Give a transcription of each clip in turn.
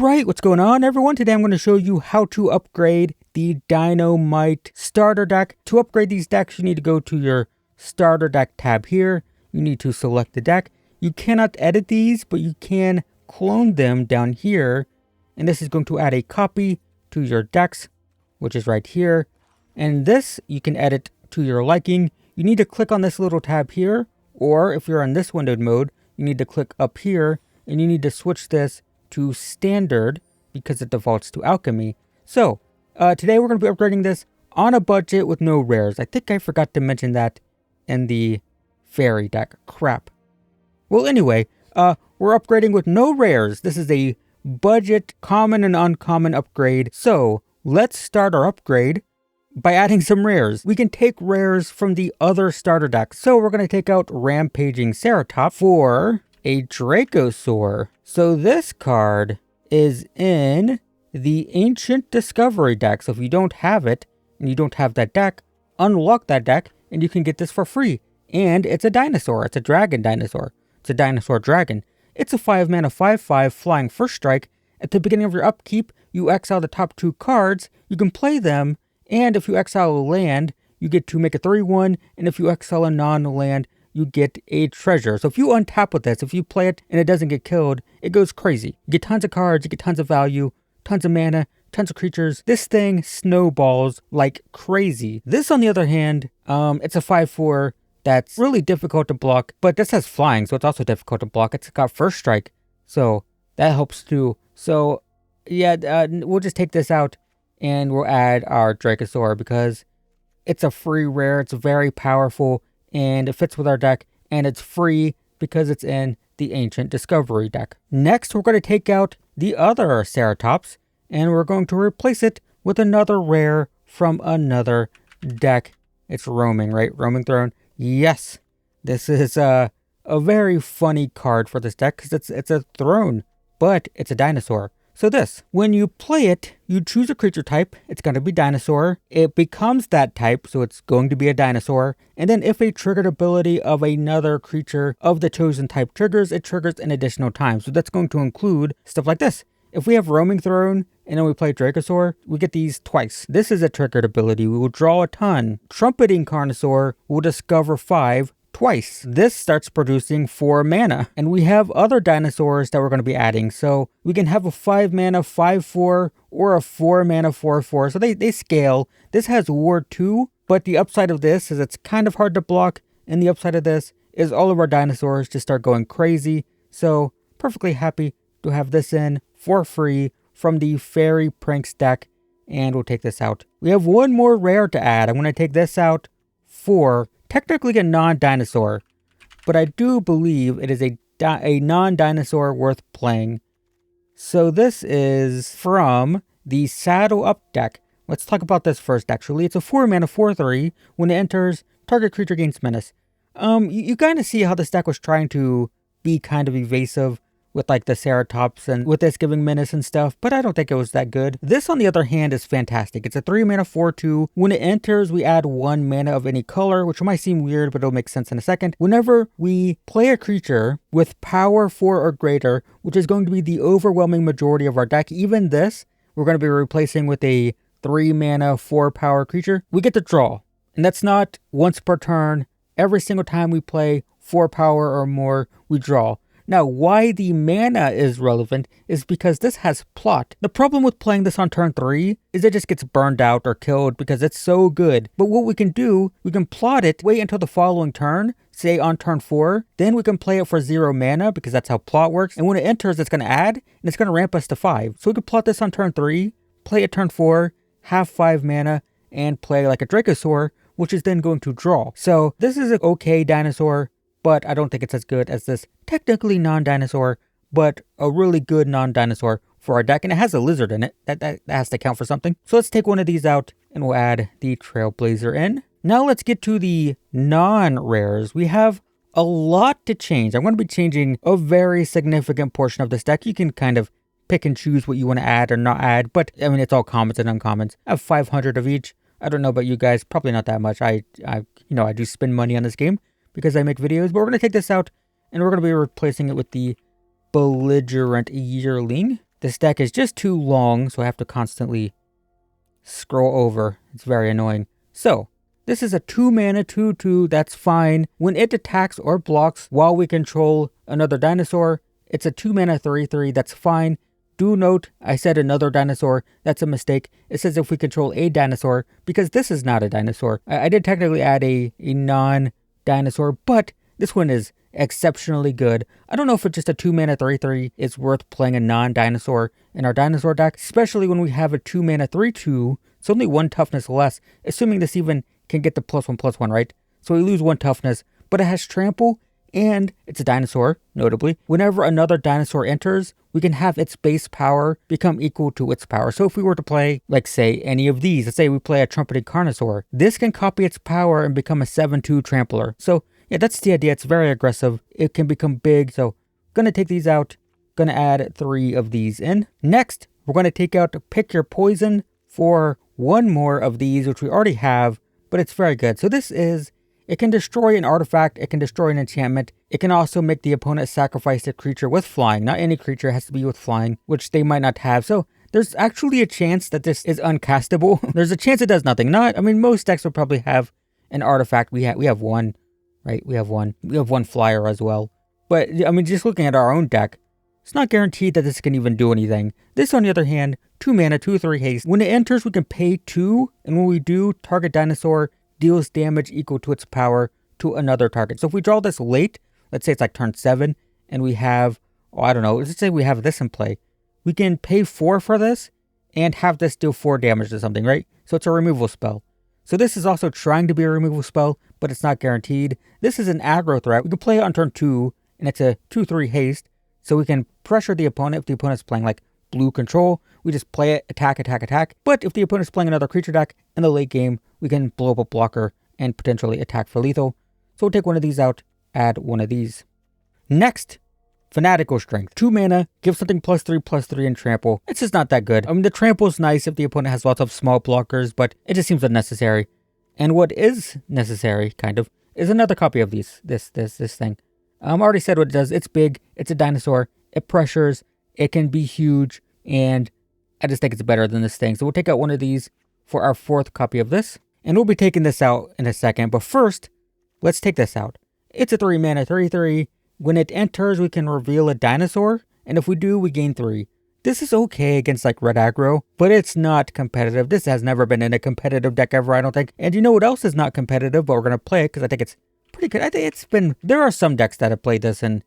Alright, what's going on everyone? Today I'm going to show you how to upgrade the Dino Might starter deck. To upgrade these decks, you need to go to your starter deck tab here. You need to select the deck. You cannot edit these, but you can clone them down here. And this is going to add a copy to your decks, which is right here. And this you can edit to your liking. You need to click on this little tab here, or if you're in this windowed mode, you need to click up here and you need to switch this to standard because it defaults to alchemy. So today we're going to be upgrading this on a budget with no rares. I think I forgot to mention that in the fairy deck. Crap. Well, anyway, we're upgrading with no rares. This is a budget common and uncommon upgrade. So let's start our upgrade by adding some rares. We can take rares from the other starter deck. So we're going to take out Rampaging Ceratop for a Dracosaur. So this card is in the Ancient Discovery deck. So if you don't have it and you don't have that deck, unlock that deck and you can get this for free. And it's a dinosaur. It's a dragon dinosaur. It's a dinosaur dragon. It's a 5-mana 5/5 flying first strike. At the beginning of your upkeep, you exile the top 2 cards. You can play them. And if you exile a land, you get to make a 3/1. And if you exile a non-land, you get a treasure. So if you untap with this, if you play it and it doesn't get killed, it goes crazy. You get tons of cards, you get tons of value, tons of mana, tons of creatures. This thing snowballs like crazy. This, on the other hand, it's a 5/4 that's really difficult to block, but this has flying, so it's also difficult to block. It's got first strike, so that helps too. So yeah, we'll just take this out and we'll add our Dracosaur because it's a free rare. It's very powerful and it fits with our deck, and it's free because it's in the Ancient Discovery deck. Next, we're going to take out the other Ceratops and we're going to replace it with another rare from another deck. It's roaming, right? Roaming Throne. Yes, this is a very funny card for this deck because it's a throne, but it's a dinosaur. So this, when you play it, you choose a creature type. It's going to be dinosaur. It becomes that type, so it's going to be a dinosaur. And then if a triggered ability of another creature of the chosen type triggers, it triggers an additional time. So that's going to include stuff like this. If we have Roaming Throne and then we play Dracosaur, we get these twice. This is a triggered ability. We will draw a ton. Trumpeting Carnosaur will discover 5 twice. This starts producing 4 mana. And we have other dinosaurs that we're going to be adding. So we can have a 5-mana 5/4 or a 4-mana 4/4. So they scale. This has Ward 2, but the upside of this is it's kind of hard to block. And the upside of this is all of our dinosaurs just start going crazy. So perfectly happy to have this in for free from the Fairy Pranks deck. And we'll take this out. We have one more rare to add. I'm going to take this out for technically a non-dinosaur, but I do believe it is a non-dinosaur worth playing. So this is from the Saddle Up deck. Let's talk about this first, actually. It's a 4-mana 4/3. When it enters, target creature gains menace. You kind of see how this deck was trying to be kind of evasive with like the Ceratops and with this giving menace and stuff, but I don't think it was that good. This, on the other hand, is fantastic. It's a 3-mana 4/2. When it enters, we add 1 mana of any color, which might seem weird, but it'll make sense in a second. Whenever we play a creature with power 4 or greater, which is going to be the overwhelming majority of our deck, even this, we're going to be replacing with a 3-mana 4-power creature, we get to draw. And that's not once per turn. Every single time we play 4 power or more, we draw. Now, why the mana is relevant is because this has plot. The problem with playing this on turn 3 is it just gets burned out or killed because it's so good. But what we can do, we can plot it, wait until the following turn, say on turn 4, then we can play it for 0 mana because that's how plot works. And when it enters, it's going to add, and it's going to ramp us to 5. So we can plot this on turn 3, play it turn 4, have 5 mana, and play like a Dracosaur, which is then going to draw. So this is an okay dinosaur, but I don't think it's as good as this technically non-dinosaur, but a really good non-dinosaur for our deck. And it has a lizard in it. That has to count for something. So let's take one of these out and we'll add the Trailblazer in. Now let's get to the non-rares. We have a lot to change. I'm going to be changing a very significant portion of this deck. You can kind of pick and choose what you want to add or not add, but I mean, it's all commons and uncommons. I have 500 of each. I don't know about you guys, probably not that much. I do spend money on this game because I make videos, but we're going to take this out and we're going to be replacing it with the Belligerent Yearling. This deck is just too long, so I have to constantly scroll over. It's very annoying. So, this is a 2-mana 2/2, that's fine. When it attacks or blocks while we control another dinosaur, it's a 2-mana 3/3, that's fine. Do note, I said another dinosaur, that's a mistake. It says if we control a dinosaur, because this is not a dinosaur. I did technically add a non-dinosaur, but this one is exceptionally good. I don't know if it's just a 2-mana 3/3 is worth playing a non-dinosaur in our dinosaur deck, especially when we have a 2-mana 3/2. It's only 1 toughness less, assuming this even can get the +1/+1, right? So we lose 1 toughness, but it has trample, and it's a dinosaur, notably. Whenever another dinosaur enters, we can have its base power become equal to its power. So if we were to play, like say, any of these, let's say we play a trumpeting carnosaur, this can copy its power and become a 7/2 trampler. So yeah, that's the idea. It's very aggressive. It can become big. So gonna take these out. Gonna add 3 of these in. Next, we're gonna take out Pick Your Poison for 1 more of these, which we already have, but it's very good. So this is, it can destroy an artifact, it can destroy an enchantment, it can also make the opponent sacrifice a creature with flying. Not any creature has to be with flying, which they might not have. So there's actually a chance that this is uncastable. There's a chance it does nothing. I mean, most decks will probably have an artifact. We have 1, right? We have 1 flyer as well. But I mean, just looking at our own deck, it's not guaranteed that this can even do anything. This, on the other hand, 2 mana, 2/3 haste. When it enters, we can pay 2, and when we do, target dinosaur deals damage equal to its power to another target. So if we draw this late, let's say it's like turn 7, and we have, I don't know, let's say we have this in play. We can pay 4 for this, and have this deal 4 damage to something, right? So it's a removal spell. So this is also trying to be a removal spell, but it's not guaranteed. This is an aggro threat. We can play it on turn 2, and it's a 2/3 haste. So we can pressure the opponent if the opponent's playing like blue control. We just play it, attack, attack, attack. But if the opponent's playing another creature deck in the late game, we can blow up a blocker and potentially attack for lethal. So we'll take 1 of these out, add 1 of these. Next, Fanatical Strength. 2 mana, give something +3/+3 and trample. It's just not that good. I mean, the trample's nice if the opponent has lots of small blockers, but it just seems unnecessary. And what is necessary, kind of, is another copy of this thing. I already said what it does. It's big, it's a dinosaur, it pressures, it can be huge, and I just think it's better than this thing. So we'll take out 1 of these for our 4th copy of this. And we'll be taking this out in a second, but first, let's take this out. It's a 3 mana 3/3. When it enters, we can reveal a dinosaur, and if we do, we gain 3. This is okay against like red aggro, but it's not competitive. This has never been in a competitive deck ever, I don't think. And you know what else is not competitive, but we're going to play it because I think it's pretty good. I think there are some decks that have played this in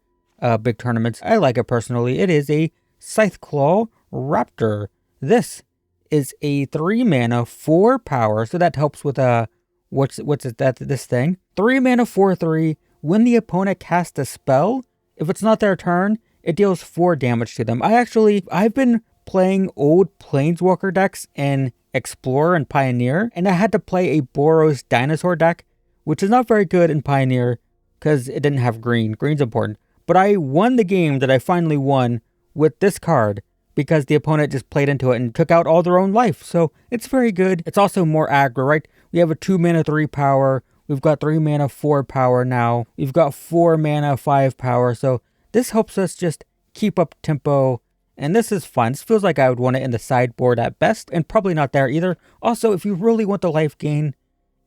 big tournaments. I like it personally. It is a Scytheclaw Raptor. This is a 3 mana 4 power, so that helps with this thing. 3 mana 4/3. When the opponent casts a spell, if it's not their turn, it deals 4 damage to them. I've been playing old Planeswalker decks in Explorer and Pioneer, and I had to play a Boros Dinosaur deck, which is not very good in Pioneer because it didn't have green. Green's important. But I won the game that I finally won with this card because the opponent just played into it and took out all their own life. So it's very good. It's also more aggro, right? We have a 2 mana 3 power. We've got 3 mana 4 power now. We've got 4 mana 5 power. So this helps us just keep up tempo. And this is fun. This feels like I would want it in the sideboard at best, and probably not there either. Also, if you really want the life gain,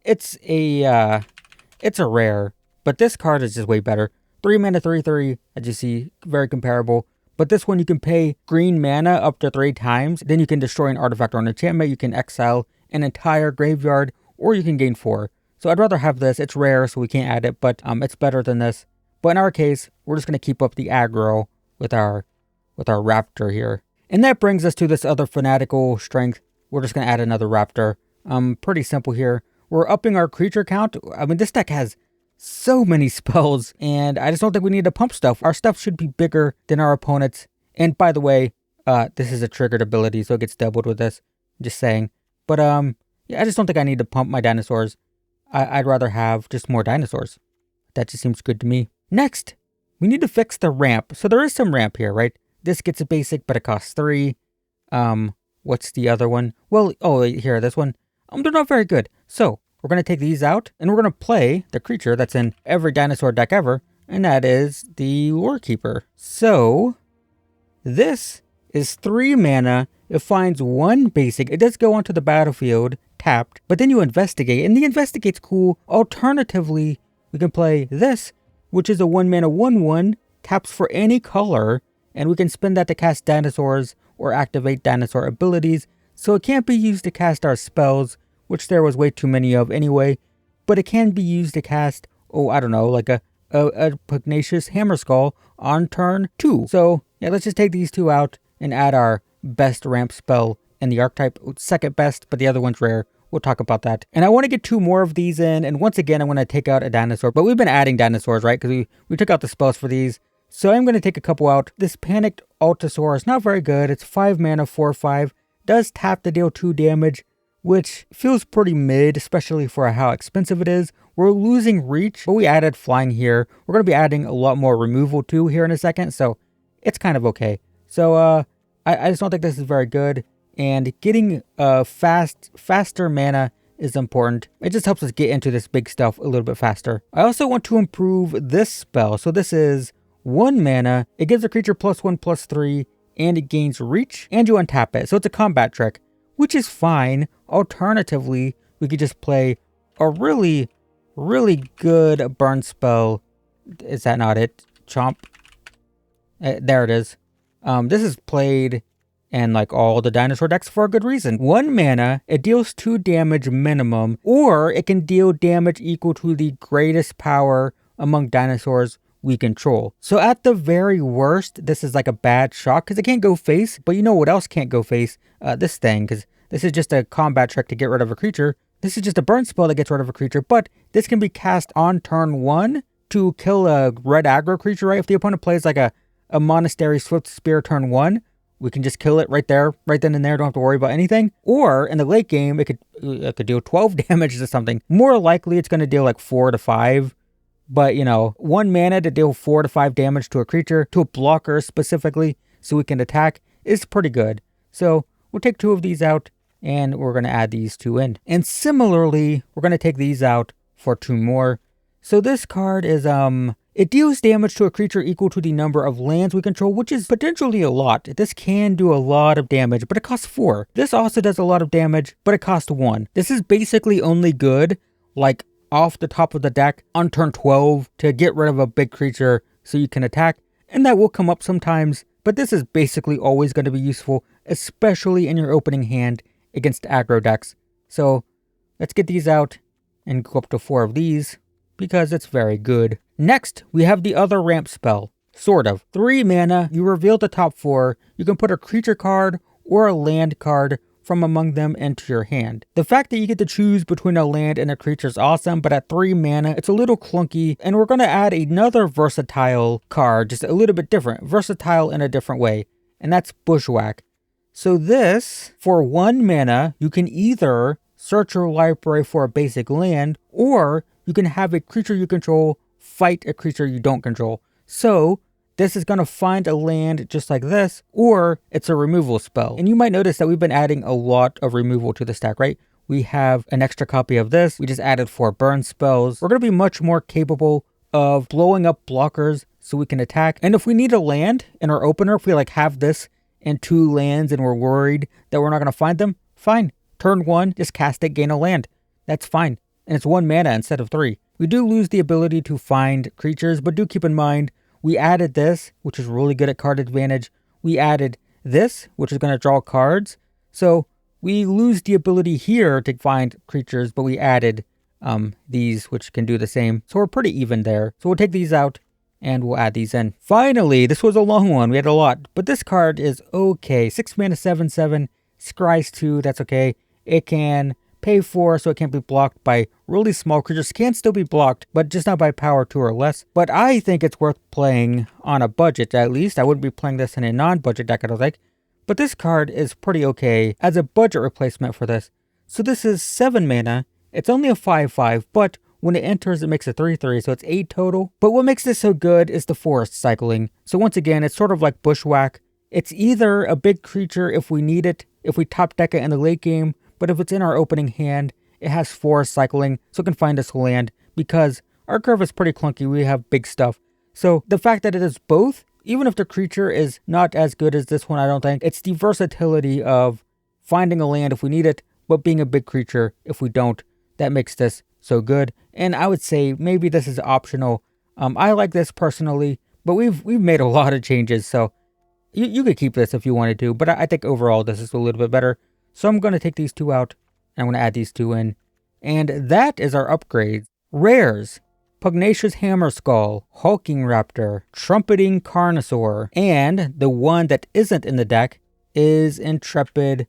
it's a rare, but this card is just way better. 3 mana 3/3, as you see, very comparable. But this one you can pay green mana up to 3 times. Then you can destroy an artifact or an enchantment. You can exile an entire graveyard, or you can gain 4. So I'd rather have this. It's rare, so we can't add it, but it's better than this. But in our case, we're just going to keep up the aggro with our raptor here. And that brings us to this other Fanatical Strength. We're just going to add another raptor. Pretty simple here. We're upping our creature count. I mean, this deck has so many spells, and I just don't think we need to pump stuff. Our stuff should be bigger than our opponent's. And by the way, this is a triggered ability, so it gets doubled with this. Just saying. But yeah, I just don't think I need to pump my dinosaurs. I'd rather have just more dinosaurs. That just seems good to me. Next, we need to fix the ramp. So there is some ramp here, right? This gets a basic, but it costs 3. What's the other one? Well, here, this one. They're not very good. So we're going to take these out, and we're going to play the creature that's in every dinosaur deck ever, and that is the Lorekeeper. So this is 3 mana. It finds 1 basic. It does go onto the battlefield, tapped, but then you investigate, and the investigate's cool. Alternatively, we can play this, which is a 1 mana 1/1, taps for any color, and we can spend that to cast dinosaurs or activate dinosaur abilities. So it can't be used to cast our spells, which there was way too many of anyway, but it can be used to cast, I don't know, like a pugnacious hammer skull on turn 2. So yeah, let's just take these 2 out and add our best ramp spell in the archetype. Second best, but the other one's rare. We'll talk about that. And I want to get 2 more of these in, and once again, I'm going to take out a dinosaur, but we've been adding dinosaurs, right? Because we took out the spells for these. So I'm going to take a couple out. This Panicked Altosaur is not very good. It's 5 mana, 4/5. Does tap to deal 2 damage, which feels pretty mid, especially for how expensive it is. We're losing reach, but we added flying here. We're going to be adding a lot more removal too here in a second, so it's kind of okay. So I just don't think this is very good, and getting faster mana is important. It just helps us get into this big stuff a little bit faster. I also want to improve this spell. So this is 1 mana. It gives a creature +1/+3, and it gains reach, and you untap it. So it's a combat trick, which is fine. Alternatively, we could just play a really, really good burn spell. Is that not it? Chomp. There it is. This is played in like all the dinosaur decks for a good reason. 1 mana, it deals 2 damage minimum, or it can deal damage equal to the greatest power among dinosaurs we control. So at the very worst, this is like a bad shock because it can't go face, but you know what else can't go face? This thing, because this is just a combat trick to get rid of a creature. This is just a burn spell that gets rid of a creature, but this can be cast on turn 1 to kill a red aggro creature, right? If the opponent plays like a Monastery Swift Spear turn 1, we can just kill it right there, right then and there, don't have to worry about anything. Or in the late game, it could deal 12 damage to something. More likely, it's going to deal like 4 to 5. But, 1 mana to deal 4 to 5 damage to a creature, to a blocker specifically, so we can attack, is pretty good. So we'll take 2 of these out, and we're going to add these 2 in. And similarly, we're going to take these out for 2 more. So this card is, it deals damage to a creature equal to the number of lands we control, which is potentially a lot. This can do a lot of damage, but it costs 4. This also does a lot of damage, but it costs 1. This is basically only good, like, off the top of the deck on turn 12 to get rid of a big creature so you can attack, and that will come up sometimes, but this is basically always going to be useful, especially in your opening hand against aggro decks. So let's get these out and go up to 4 of these because it's very good. Next, we have the other ramp spell, sort of. 3 mana, you reveal the top 4, you can put a creature card or a land card from among them into your hand. The fact that you get to choose between a land and a creature is awesome, but at 3 mana, it's a little clunky, and we're going to add another versatile card, just a little bit different, versatile in a different way, and that's Bushwhack. So this, for 1 mana, you can either search your library for a basic land, or you can have a creature you control fight a creature you don't control. So this is going to find a land just like this, or it's a removal spell. And you might notice that we've been adding a lot of removal to the stack, right? We have an extra copy of this. We just added 4 burn spells. We're going to be much more capable of blowing up blockers so we can attack. And if we need a land in our opener, if we like have this and 2 lands and we're worried that we're not going to find them, fine. Turn 1, just cast it, gain a land. That's fine. And it's 1 mana instead of 3. We do lose the ability to find creatures, but do keep in mind, we added this, which is really good at card advantage. We added this, which is going to draw cards. So we lose the ability here to find creatures, but we added these, which can do the same. So we're pretty even there. So we'll take these out and we'll add these in. Finally, this was a long one. We had a lot, but this card is okay. 6 mana, 7/7, scries 2. That's okay. It can pay 4, so it can't be blocked by really small creatures. Can still be blocked, but just not by power 2 or less. But I think it's worth playing on a budget, at least. I wouldn't be playing this in a non-budget deck, I don't think. But this card is pretty okay as a budget replacement for this. So this is 7 mana. It's only a 5/5, but when it enters, it makes a 3/3, so it's 8 total. But what makes this so good is the forest cycling. So once again, it's sort of like Bushwhack. It's either a big creature if we need it, if we top deck it in the late game, but if it's in our opening hand, it has forest cycling, so it can find us land, because our curve is pretty clunky, we have big stuff. So the fact that it is both even if the creature is not as good as this one, I don't think. It's the versatility of finding a land if we need it, but being a big creature if we don't, that makes this so good. And I would say maybe this is optional. I like this personally, but we've made a lot of changes, so you could keep this if you wanted to, but I think overall this is a little bit better. So I'm going to take these two out, and I'm going to add these two in. And that is our upgrades. Rares: Pugnacious Hammer Skull, Hulking Raptor, Trumpeting Carnosaur, and the one that isn't in the deck is Intrepid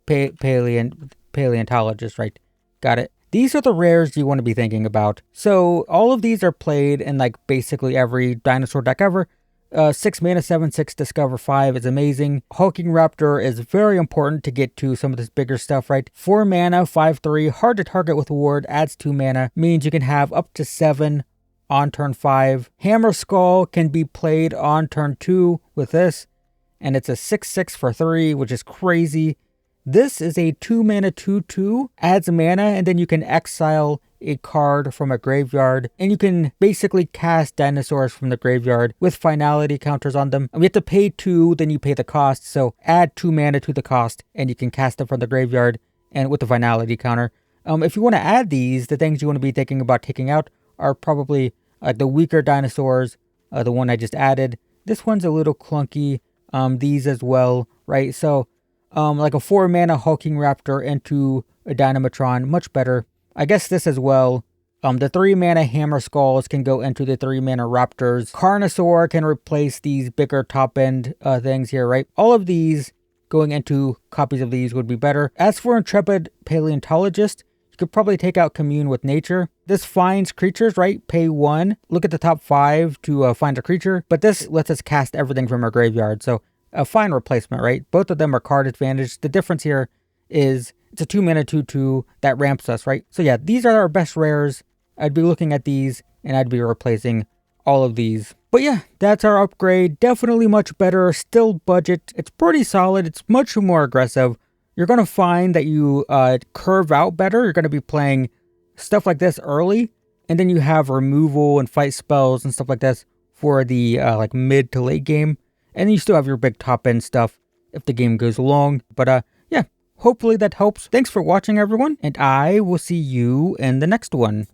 Paleontologist, right? Got it. These are the rares you want to be thinking about. So all of these are played in like basically every dinosaur deck ever. 6 mana, 7/6, Discover 5 is amazing. Hulking Raptor is very important to get to some of this bigger stuff, right? 4 mana, 5/3, hard to target with a ward, adds 2 mana, means you can have up to 7 on turn 5. Hammer Skull can be played on turn 2 with this, and it's a 6/6 for 3, which is crazy. This is a 2 mana 2/2, adds mana, and then you can exile a card from a graveyard, and you can basically cast dinosaurs from the graveyard with finality counters on them. You have to pay 2, then you pay the cost, so add 2 mana to the cost, and you can cast them from the graveyard and with the finality counter. If you want to add these, the things you want to be thinking about taking out are probably the weaker dinosaurs, the one I just added. This one's a little clunky, these as well, right? So like a 4 mana Hulking Raptor into a Dynamitron, much better. I guess this as well. The 3 mana Hammer Skulls can go into the 3 mana Raptors. Carnosaur can replace these bigger top end things here, right? All of these going into copies of these would be better. As for Intrepid Paleontologist, you could probably take out Commune with Nature. This finds creatures, right? Pay 1. Look at the top 5 to find a creature, but this lets us cast everything from our graveyard. So a fine replacement, right? Both of them are card advantage. The difference here is it's a 2 mana 2/2 that ramps us, right? So yeah, these are our best rares. I'd be looking at these and I'd be replacing all of these. But yeah, that's our upgrade. Definitely much better. Still budget. It's pretty solid. It's much more aggressive. You're going to find that you curve out better. You're going to be playing stuff like this early, and then you have removal and fight spells and stuff like this for the like mid to late game. And then you still have your big top end stuff if the game goes long. But yeah, hopefully that helps. Thanks for watching, everyone, and I will see you in the next one.